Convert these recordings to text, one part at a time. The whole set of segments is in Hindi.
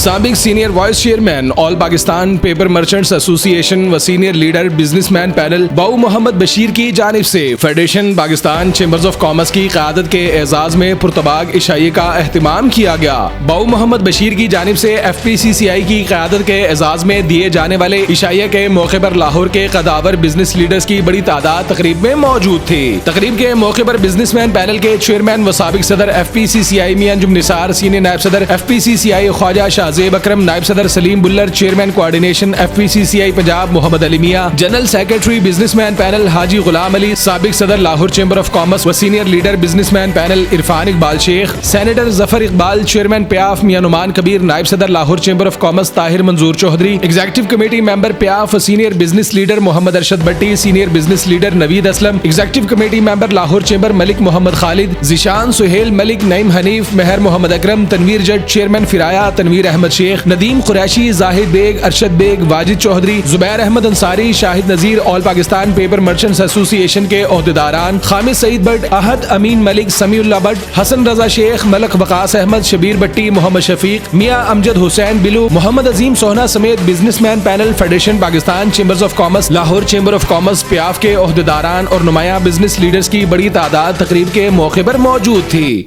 साबिक senior vice chairman all Pakistan paper merchants association व सीनियर लीडर बिजनेसमैन पैनल बाऊ मोहम्मद बशीर की जानिब से federation Pakistan chambers of commerce की क़यादत के एजाज में पुरतबाग इशाइये का एहतमाम किया गया। बाऊ मोहम्मद बशीर की जानिब से FPCCI की क़यादत के एजाज में दिए जाने वाले इशाइये के मौके पर लाहौर के कदावर बिजनेस लीडर्स की बड़ी तादाद तकरीब में मौजूद थी। तकरीब के मौके पर बिजनेसमैन पैनल के चेयरमैन व साबिक सदर FPCCI मियां अंजुम निसार, सीनियर नायब सदर FPCCI ख्वाजा शाहजेब अकरम, नायब सदर Saleem Bullar, chairman coordination FPCCI Punjab Mohammad Ali Mian, general secretary businessman panel Haji Ghulam Ali, साबिक सदर लाहौर चेंबर ऑफ कॉमर्स व senior leader businessman panel Irfan Iqbal Sheikh, senator Zafar Iqbal, chairman PIAF Mian Noman Kabir, नायब सदर Lahore chamber of commerce Tahir Manzoor Chaudhry, executive committee member PIAF, senior business leader Mohammad Arshad Bhatti, senior business leader Naveed Aslam, executive committee member Lahore chamber Malik Mohammad Khalid, Zeeshan Suhail Malik, Naeem Hanif, Mehar Mohammad Akram, Tanveer Jatt, chairman फिराया, Tanveer Ahmad Sheikh, Nadeem Qureshi, Zahid Baig, Arshad Baig, Wajid Chaudhry, Zubair Ahmad Ansari, Shahid Nazir, all Pakistan paper merchants association के ओहदेदारान, खामिद सईद भट्ट, अहद अमीन मलिक, समीउल्लाह भट्ट, हसन रजा शेख, मलक वकास अहमद, शबीर भट्टी, मोहम्मद शफीक, मियां अमजद हुसैन बिलू, मोहम्मद अजीम सोहना समेत businessman panel federation Pakistan chambers of commerce Lahore chamber of commerce PIAF के ओहदेदारान और नुमाया बिजनेस लीडर्स की बड़ी तादाद तकरीब के मौके पर मौजूद थी।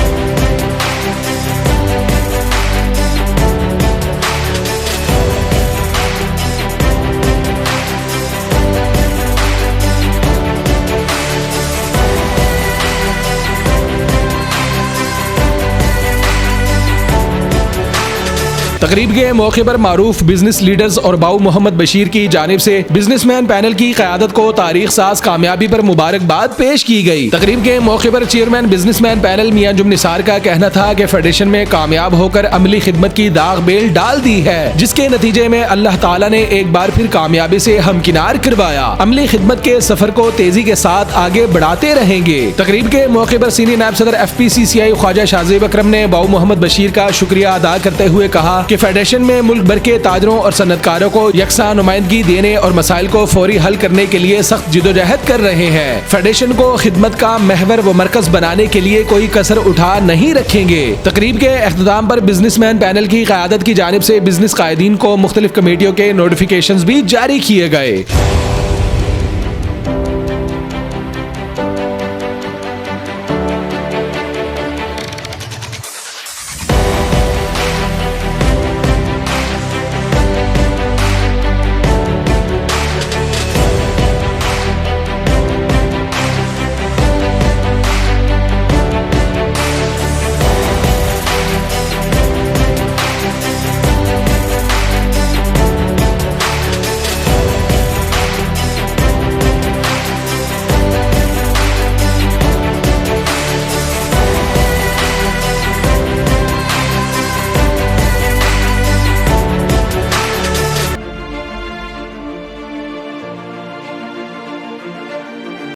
तकरीब के मौके पर मारूफ बिजनेस लीडर्स और बाऊ मोहम्मद बशीर की जानिब से बिजनेसमैन पैनल की क़यादत को तारीख साज कामयाबी पर मुबारकबाद पेश की गई। तकरीब के मौके पर चेयरमैन बिजनेसमैन पैनल मियां अंजुम निसार का कहना था कि फेडरेशन में कामयाब होकर अमली खिदमत की दाग बेल डाल दी है, जिसके नतीजे में अल्लाह ताला ने एक बार फिर कामयाबी से हमकिनार करवाया। अमली खिदमत के सफर को तेजी के साथ आगे बढ़ाते रहेंगे। तकरीब के मौके पर सीनियर नायब सदर FPCCI ख्वाजा शाहजेब अकरम ने बाऊ मोहम्मद बशीर का शुक्रिया अदा करते हुए कहा कि फेडरेशन में मुल्क भर के ताजरों और सनतकारों को यकसा नुमाइंदगी देने और मसाइल को फौरी हल करने के लिए सख्त जिदोजहद कर रहे हैं। फेडरेशन को खिदमत का महवर व मरकज बनाने के लिए कोई कसर उठा नहीं रखेंगे। तकरीब के अख्ताम पर बिजनेसमैन पैनल की क़यादत की जानिब से बिजनेस कायदीन को मुख्तलिफ कमेटियों के नोटिफिकेशंस भी जारी किए गए।